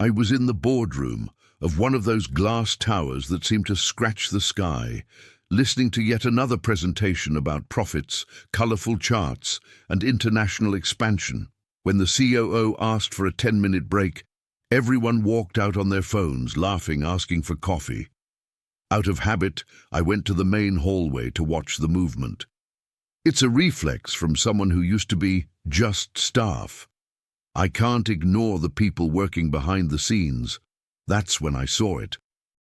I was in the boardroom of one of those glass towers that seem to scratch the sky, listening to yet another presentation about profits, colorful charts, and international expansion. When the COO asked for a 10-minute break, everyone walked out on their phones, laughing, asking for coffee. Out of habit, I went to the main hallway to watch the movement. It's a reflex from someone who used to be just staff. I can't ignore the people working behind the scenes. That's when I saw it.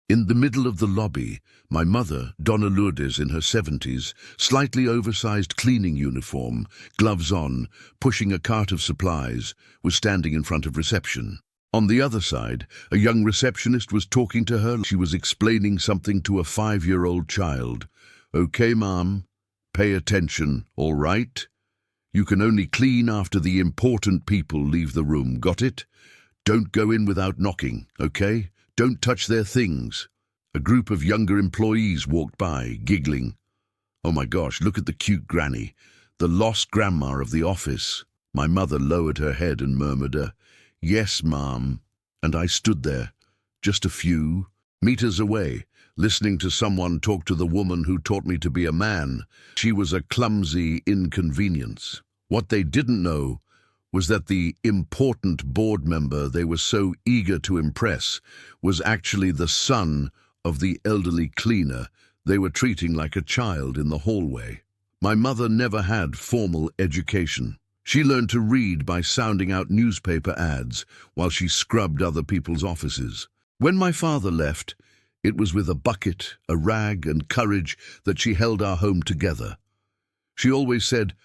In the middle of the lobby, my mother, Donna Lourdes in her 70s, slightly oversized cleaning uniform, gloves on, pushing a cart of supplies, was standing in front of reception. On the other side, a young receptionist was talking to her. She was explaining something to a 5-year-old child. "Okay, Mom, pay attention, all right? You can only clean after the important people leave the room, got it? Don't go in without knocking, okay? Don't touch their things." A group of younger employees walked by, giggling. "Oh my gosh, look at the cute granny, the lost grandma of the office." My mother lowered her head and murmured "Yes, Mom," and I stood there, just a few meters away, listening to someone talk to the woman who taught me to be a man. She was a clumsy inconvenience. What they didn't know was that the important board member they were so eager to impress was actually the son of the elderly cleaner they were treating like a child in the hallway. My mother never had formal education. She learned to read by sounding out newspaper ads while she scrubbed other people's offices. When my father left, it was with a bucket, a rag, and courage that she held our home together. She always said,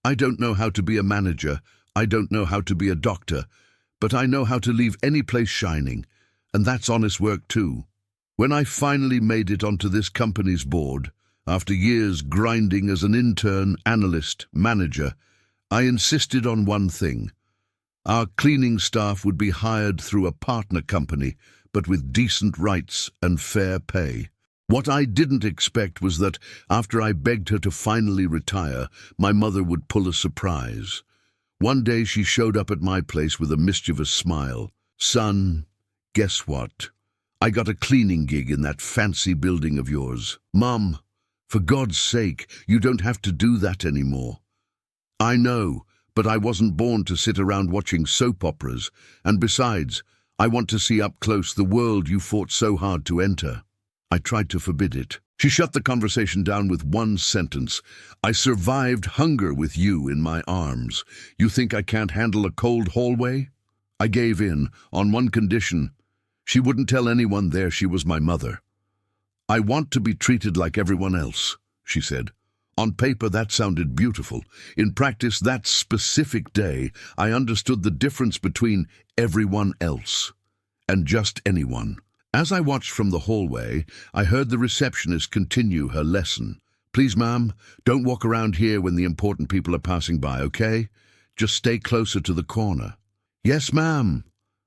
"I don't know how to be a manager, I don't know how to be a doctor, but I know how to leave any place shining, and that's honest work too." When I finally made it onto this company's board, after years grinding as an intern, analyst, manager, I insisted on one thing. Our cleaning staff would be hired through a partner company, but with decent rights and fair pay. What I didn't expect was that, after I begged her to finally retire, my mother would pull a surprise. One day she showed up at my place with a mischievous smile. "Son, guess what? I got a cleaning gig in that fancy building of yours." "Mom, for God's sake, you don't have to do that anymore." "I know, but I wasn't born to sit around watching soap operas, and besides, I want to see up close the world you fought so hard to enter." I tried to forbid it. She shut the conversation down with one sentence. "I survived hunger with you in my arms. You think I can't handle a cold hallway?" I gave in, on one condition. She wouldn't tell anyone there she was my mother. "I want to be treated like everyone else," she said. On paper, that sounded beautiful. In practice, that specific day, I understood the difference between everyone else and just anyone. As I watched from the hallway, I heard the receptionist continue her lesson. "Please, ma'am, don't walk around here when the important people are passing by, okay? Just stay closer to the corner." "Yes, ma'am,"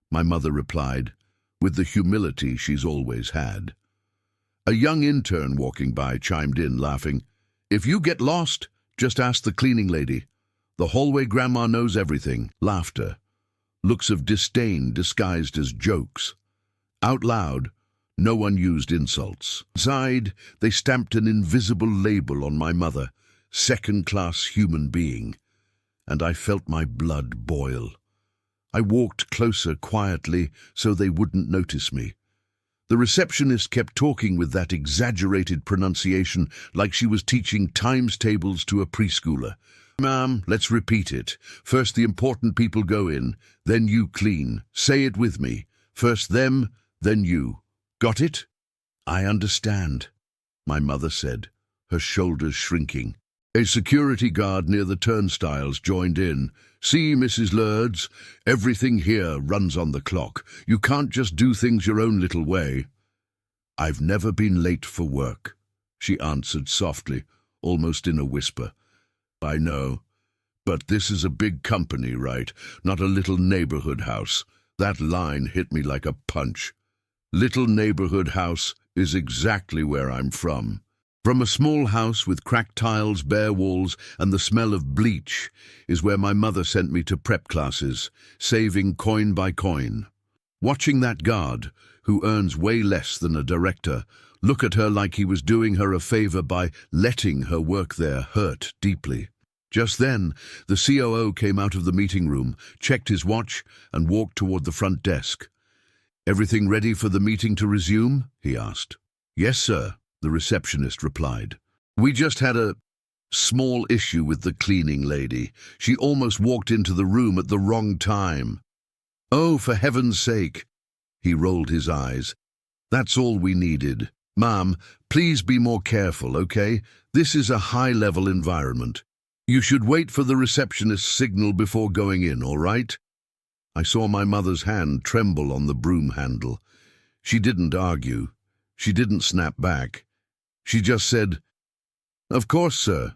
my mother replied, with the humility she's always had. A young intern walking by chimed in, laughing. "If you get lost, just ask the cleaning lady. The hallway grandma knows everything." Laughter. Looks of disdain disguised as jokes. Out loud, no one used insults. Inside, they stamped an invisible label on my mother, second-class human being, and I felt my blood boil. I walked closer quietly so they wouldn't notice me. The receptionist kept talking with that exaggerated pronunciation like she was teaching times tables to a preschooler. "Ma'am, let's repeat it. First the important people go in, then you clean. Say it with me. First them, then you. Got it?" "I understand," my mother said, her shoulders shrinking. A security guard near the turnstiles joined in. "See, Mrs. Lourdes, everything here runs on the clock. You can't just do things your own little way." "I've never been late for work," she answered softly, almost in a whisper. "I know, but this is a big company, right? Not a little neighborhood house." That line hit me like a punch. Little neighborhood house is exactly where I'm from. From a small house with cracked tiles, bare walls, and the smell of bleach is where my mother sent me to prep classes, saving coin by coin. Watching that guard, who earns way less than a director, look at her like he was doing her a favor by letting her work there, hurt deeply. Just then, the COO came out of the meeting room, checked his watch, and walked toward the front desk. "Everything ready for the meeting to resume?" he asked. "Yes, sir," the receptionist replied. "We just had a small issue with the cleaning lady. She almost walked into the room at the wrong time." "Oh, for heaven's sake!" He rolled his eyes. "That's all we needed. Ma'am, please be more careful, okay? This is a high-level environment. You should wait for the receptionist's signal before going in, all right?" I saw my mother's hand tremble on the broom handle. She didn't argue. She didn't snap back. She just said, "Of course, sir.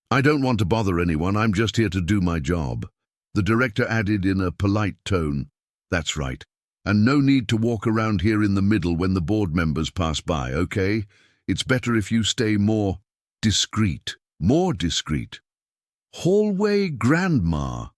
I don't want to bother anyone. I'm just here to do my job." The director added in a polite tone, "That's right. And no need to walk around here in the middle when the board members pass by, okay? It's better if you stay more discreet." More discreet. Hallway grandma.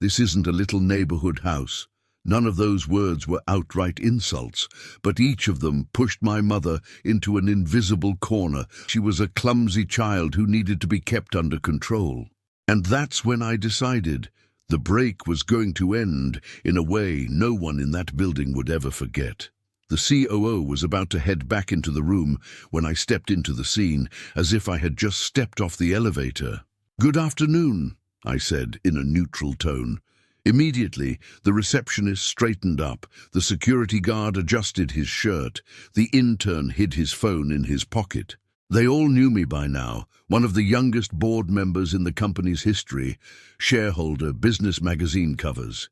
This isn't a little neighborhood house. None of those words were outright insults, but each of them pushed my mother into an invisible corner. She was a clumsy child who needed to be kept under control. And that's when I decided the break was going to end in a way no one in that building would ever forget. The COO was about to head back into the room when I stepped into the scene, as if I had just stepped off the elevator. "Good afternoon," I said in a neutral tone. Immediately, the receptionist straightened up, the security guard adjusted his shirt, the intern hid his phone in his pocket. They all knew me by now, one of the youngest board members in the company's history, shareholder, business magazine covers.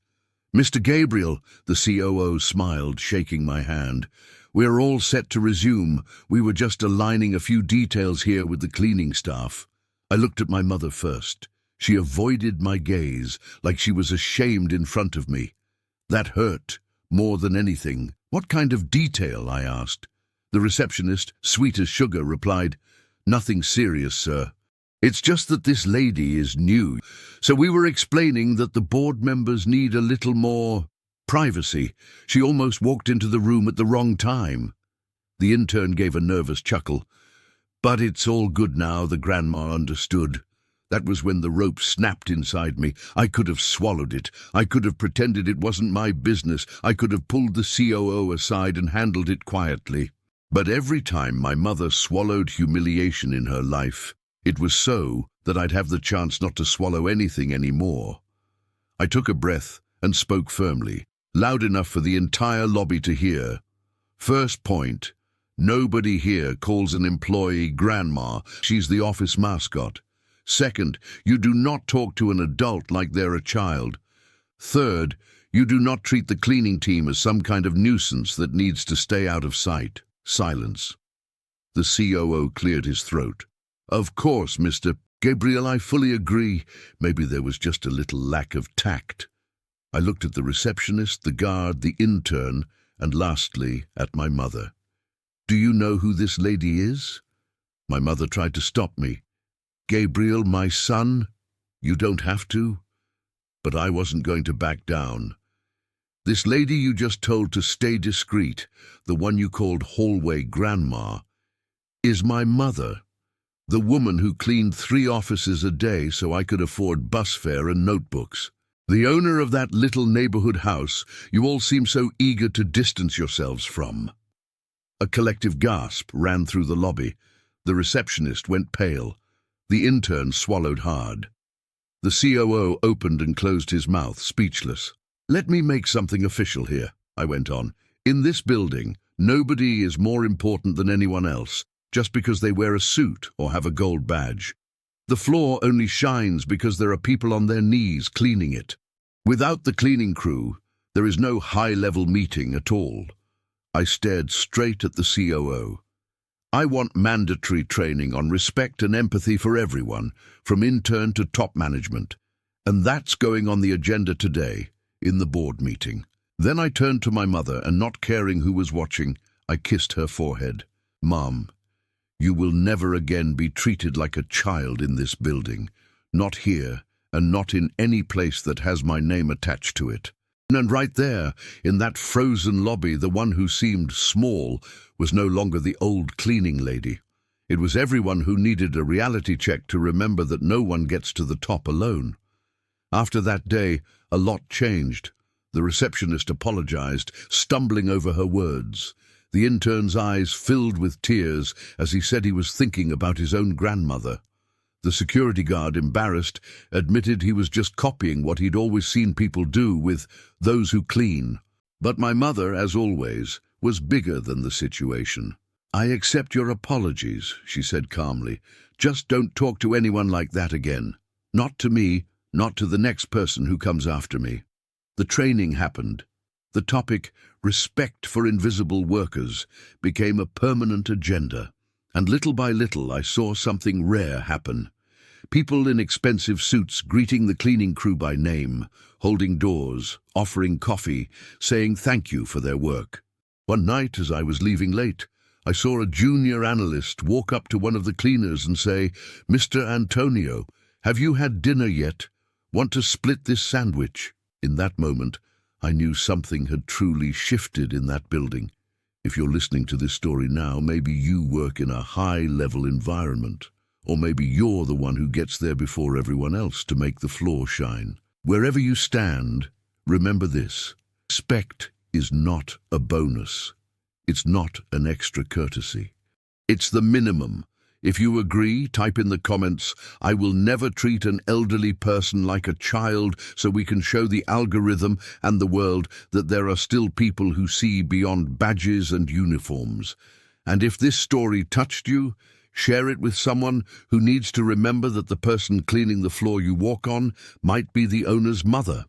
"Mr. Gabriel," the COO smiled, shaking my hand. "We're all set to resume. We were just aligning a few details here with the cleaning staff." I looked at my mother first. She avoided my gaze, like she was ashamed in front of me. That hurt, more than anything. "What kind of detail?" I asked. The receptionist, sweet as sugar, replied, "Nothing serious, sir. It's just that this lady is new. So we were explaining that the board members need a little more privacy. She almost walked into the room at the wrong time." The intern gave a nervous chuckle. "But it's all good now," the grandma understood. That was when the rope snapped inside me. I could have swallowed it. I could have pretended it wasn't my business. I could have pulled the COO aside and handled it quietly. But every time my mother swallowed humiliation in her life, it was so that I'd have the chance not to swallow anything anymore. I took a breath and spoke firmly, loud enough for the entire lobby to hear. "First point, nobody here calls an employee grandma. She's the office mascot. Second, you do not talk to an adult like they're a child. Third, you do not treat the cleaning team as some kind of nuisance that needs to stay out of sight." Silence. The COO cleared his throat. "Of course, Mr. Gabriel, I fully agree. Maybe there was just a little lack of tact." I looked at the receptionist, the guard, the intern, and lastly, at my mother. "Do you know who this lady is?" My mother tried to stop me. "Gabriel, my son, you don't have to." But I wasn't going to back down. "This lady you just told to stay discreet, the one you called hallway grandma, is my mother, the woman who cleaned 3 offices a day so I could afford bus fare and notebooks. The owner of that little neighborhood house you all seem so eager to distance yourselves from." A collective gasp ran through the lobby. The receptionist went pale. The intern swallowed hard. The COO opened and closed his mouth, speechless. "Let me make something official here," I went on. "In this building, nobody is more important than anyone else, just because they wear a suit or have a gold badge. The floor only shines because there are people on their knees cleaning it. Without the cleaning crew, there is no high-level meeting at all." I stared straight at the COO. "I want mandatory training on respect and empathy for everyone, from intern to top management. And that's going on the agenda today, in the board meeting." Then I turned to my mother, and not caring who was watching, I kissed her forehead. "Mom, you will never again be treated like a child in this building. Not here, and not in any place that has my name attached to it. And right there, in that frozen lobby, the one who seemed small was no longer the old cleaning lady. It was everyone who needed a reality check to remember that no one gets to the top alone. After that day, a lot changed. The receptionist apologized, stumbling over her words. The intern's eyes filled with tears as he said he was thinking about his own grandmother. The security guard, embarrassed, admitted he was just copying what he'd always seen people do with those who clean. But my mother, as always, was bigger than the situation. "I accept your apologies," she said calmly. "Just don't talk to anyone like that again. Not to me, not to the next person who comes after me." The training happened. The topic, respect for invisible workers, became a permanent agenda. And little by little I saw something rare happen. People in expensive suits greeting the cleaning crew by name, holding doors, offering coffee, saying thank you for their work. One night, as I was leaving late, I saw a junior analyst walk up to one of the cleaners and say, "Mr. Antonio, have you had dinner yet? Want to split this sandwich?" In that moment, I knew something had truly shifted in that building. If you're listening to this story now, maybe you work in a high-level environment, or maybe you're the one who gets there before everyone else to make the floor shine. Wherever you stand, remember this: respect is not a bonus. It's not an extra courtesy. It's the minimum. If you agree, type in the comments, "I will never treat an elderly person like a child," so we can show the algorithm and the world that there are still people who see beyond badges and uniforms. And if this story touched you, share it with someone who needs to remember that the person cleaning the floor you walk on might be the owner's mother.